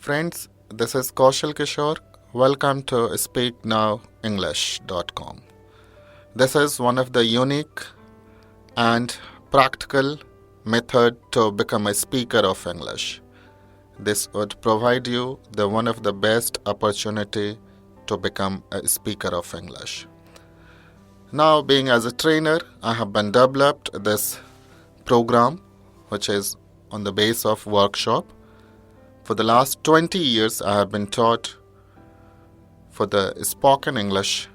Friends, this is Kaushal Kishore. Welcome to SpeakNowEnglish.com. This is one of the unique and practical method to become a speaker of English. This would provide you one of the best opportunity to become a speaker of English. Now, being as a trainer, I have been developed this program, which is on the base of workshop. For the last 20 years, I have been taught for the spoken English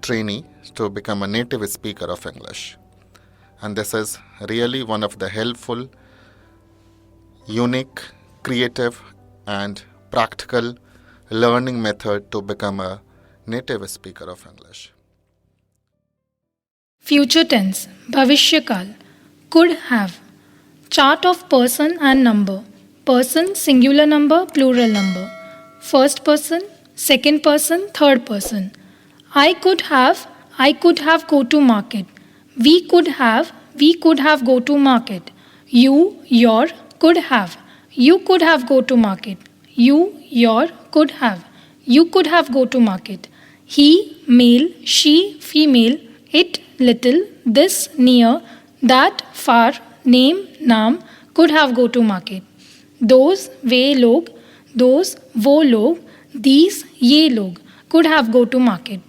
trainee to become a native speaker of English. And this is really one of the helpful, unique, creative, and practical learning method to become a native speaker of English. Future tense, Bhavishya Kal, could have, chart of person and number, person, singular number, plural number, first person, second person, third person. I could have go to market. We could have go to market. You, your, could have go to market. You, your, could have go to market. He, male, she, female, it, little, this, near, that, far, name, naam, could have go to market. Those, वे लोग, those, वो लोग, these, ये लोग, could have go to market.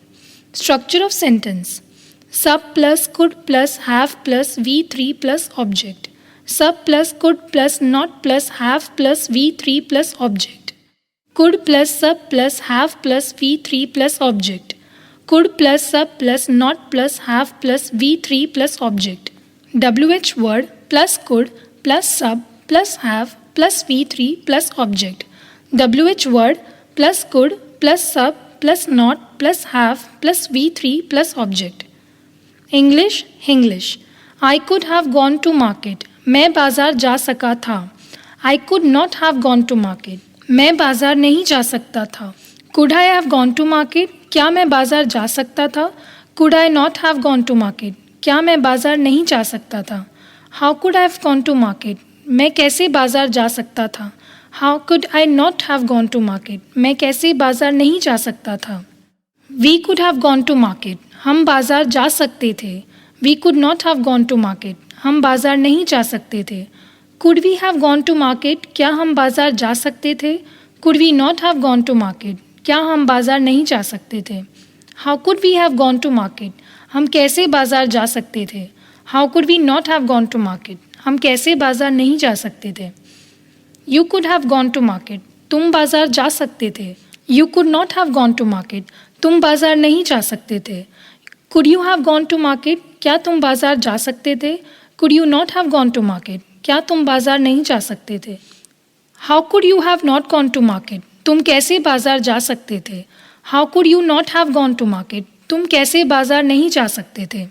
Structure of sentence. Sub plus could plus have plus V3 plus object. Sub plus could plus not plus have plus V3 plus object. Could plus sub plus have plus V3 plus object. Could plus sub plus not plus have plus V3 plus object. WH word plus could plus sub plus have plus V3 plus object. WH word plus could plus sub plus not plus have plus V3 plus object. English, Hinglish. I could have gone to market. मैं बाजार जा सका था. I could not have gone to market. मैं बाजार नहीं जा सकता था. Could I have gone to market? क्या मैं बाजार जा सकता था? Could I not have gone to market? क्या मैं बाजार नहीं जा सकता था? How could I have gone to market? मैं कैसे बाजार जा सकता था? How could I not have gone to market? मैं कैसे बाजार नहीं जा सकता था? We could have gone to market. हम बाजार जा सकते थे. We could not have gone to market. हम बाजार नहीं जा सकते थे. Could we have gone to market? क्या हम बाजार जा सकते थे? Could we not have gone to market? क्या हम बाजार नहीं जा सकते थे? How could we have gone to market? हम कैसे बाजार जा सकते थे? How could we not have gone to market? हम कैसे बाजार नहीं जा सकते थे? You could have gone to market. तुम बाजार जा सकते थे. You could not have gone to market. तुम बाजार नहीं जा सकते थे. Could you have gone to market? क्या तुम बाजार जा सकते थे? Could you not have gone to market? क्या तुम बाजार नहीं जा सकते थे? How could you have not gone to market? तुम कैसे बाजार जा सकते थे? How could you not have gone to market? तुम कैसे बाजार नहीं जा सकते थे?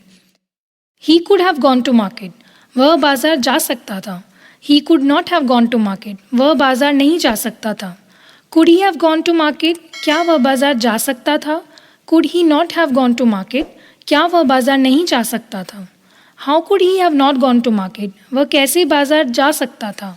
He could have gone to market. वह बाजार जा सकता था. He could not have gone to market. वह बाजार नहीं जा सकता था. Could he have gone to market? क्या वह बाजार जा सकता था? Could he not have gone to market? क्या वह बाजार नहीं जा सकता था? How could he have not gone to market? वह कैसे बाजार जा सकता था?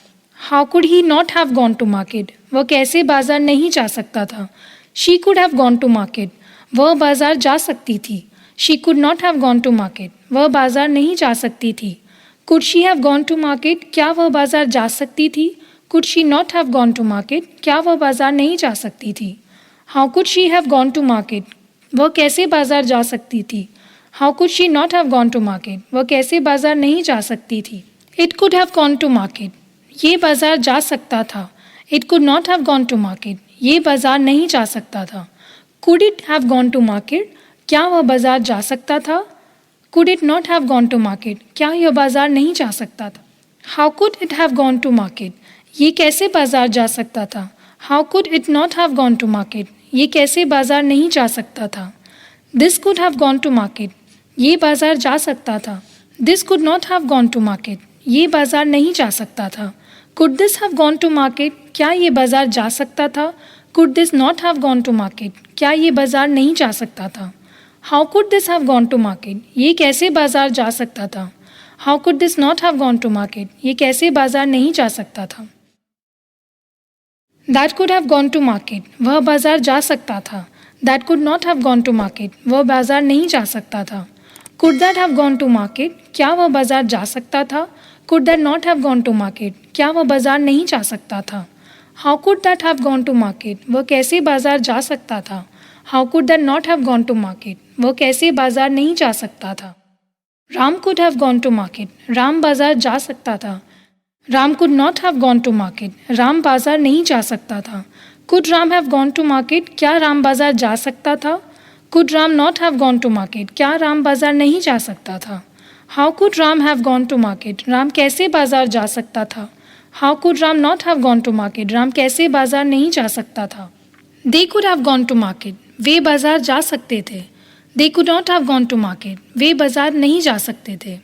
How could he not have gone to market? वह कैसे बाजार नहीं जा सकता था? She could have gone to market. वह बाजार जा सकती थी. She could not have gone to market. वह बाजार नहीं जा सकती थी. Could she have gone to market? क्या वह बाजार जा सकती थी? Could she not have gone to market? क्या वह बाजार नहीं जा सकती थी? How could she have gone to market? वह कैसे बाजार जा सकती थी? How could she not have gone to market? वह कैसे बाजार नहीं जा सकती थी? It could have gone to market. ये बाजार जा सकता था. It could not have gone to market. ये बाजार नहीं जा सकता था. Could it have gone to market? क्या वह बाजार जा सकता था? Could it not have gone to market? क्या यह बाजार नहीं जा सकता था? How could it have gone to market? ये कैसे बाजार जा सकता था? How could it not have gone to market? ये कैसे बाजार नहीं जा सकता था? This could have gone to market. ये बाजार जा सकता था. This could not have gone to market. ये बाजार नहीं जा सकता था. Could this have gone to market? क्या ये बाजार जा सकता था? Could this not have gone to market? क्या ये बाजार नहीं जा सकता था? How could this have gone to market? ये कैसे बाजार जा सकता था? How could this not have gone to market? ये कैसे बाजार नहीं जा सकता था? That could have gone to market, वह बाजार जा सकता था. That could not have gone to market, वह बाजार नहीं जा सकता था. Could that have gone to market, क्या वह बाजार जा सकता था. Could that not have gone to market, क्या वह बाजार नहीं जा सकता था. How could that have gone to market, वह कैसे बाजार जा सकता था. How could that not have gone to market, वह कैसे बाजार नहीं जा सकता था. Ram could have gone to market, Ram बाजार जा सकता था. Ram could not have gone to market, Ram बाजार नहीं जा सकता था. Could Ram have gone to market, क्या राम बाजार जा सकता था. Could Ram not have gone to market, क्या राम बाजार नहीं जा सकता था. How could Ram have gone to market, Ram कैसे बाजार जा सकता था. How could Ram not have gone to market, Ram कैसे बाजार नहीं जा सकता था. They could have gone to market, वे बाजार जा सकते थे. They could not have gone to market, वे बाजार नहीं जा सकते थे.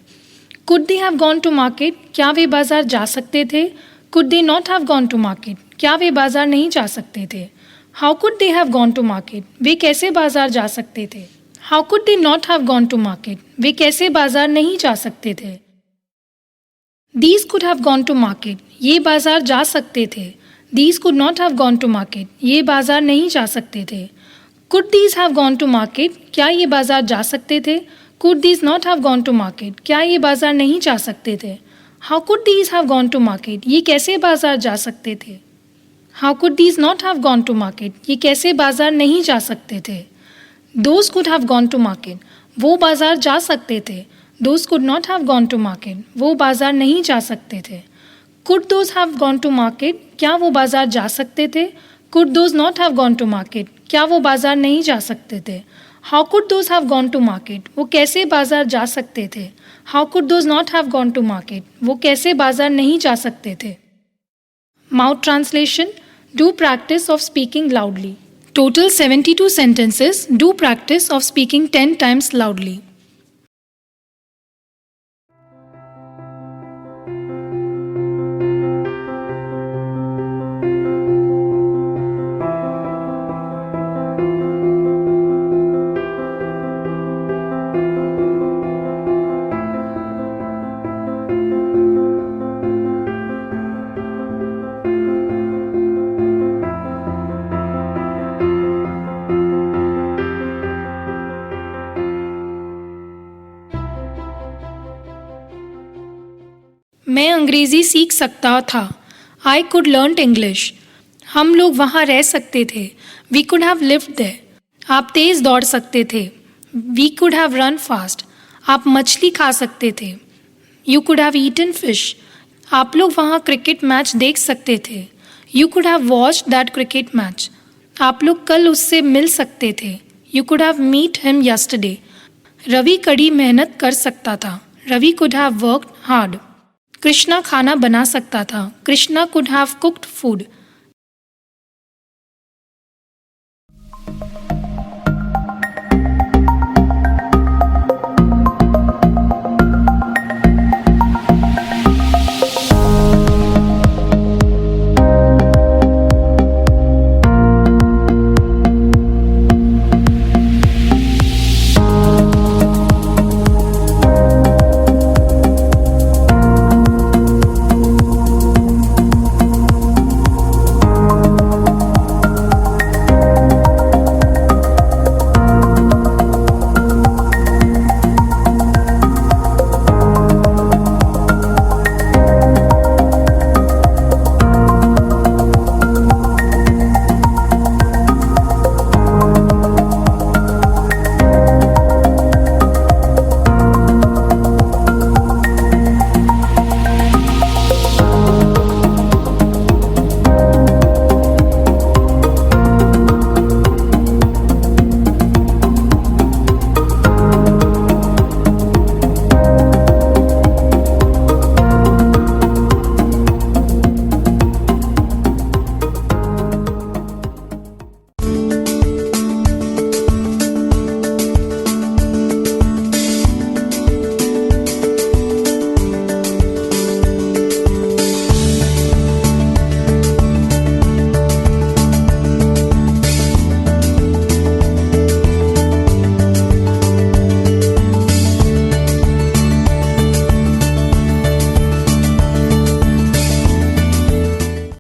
Could they have gone to market, क्या वे बाजार जा सकते थे. Could they not have gone to market, क्या वे बाजार नहीं जा सकते थे. How could they have gone to market, वे कैसे बाजार जा सकते थे. How could they not have gone to market, वे कैसे बाजार नहीं जा सकते थे. These could have gone to market, ये बाजार जा सकते थे. These could not have gone to market, ये बाजार नहीं जा सकते थे. Could these have gone to market, क्या ये बाजार जा सकते थे. Could these not have gone to market, क्या ये बाजार नहीं जा सकते थे. How could these have gone to market, ये कैसे बाजार जा सकते थे. How could these not have gone to market, ये कैसे बाजार नहीं जा सकते थे. Those could have gone to market, वो बाजार जा सकते थे. Those could not have gone to market, वो बाजार नहीं जा सकते थे. Could those have gone to market, क्या वो बाजार जा सकते थे. Could those not have gone to market, क्या वो बाजार नहीं जा सकते थे. How could those have gone to market, वो कैसे बाजार जा सकते थे. How could those not have gone to market, वो कैसे बाजार नहीं जा सकते थे. Mouth translation. Do practice of speaking loudly. Total 72 sentences. Do practice of speaking 10 times loudly. मैं अंग्रेज़ी सीख सकता था. I could learn English. हम लोग वहाँ रह सकते थे. We could have lived there. आप तेज़ दौड़ सकते थे. We could have run fast. आप मछली खा सकते थे. You could have eaten fish. आप लोग वहाँ क्रिकेट मैच देख सकते थे. You could have watched that cricket match. आप लोग कल उससे मिल सकते थे. You could have meet him yesterday. Ravi कड़ी मेहनत कर सकता था. Ravi could have worked hard. Krishna खाना बना सकता था. Krishna could have cooked food.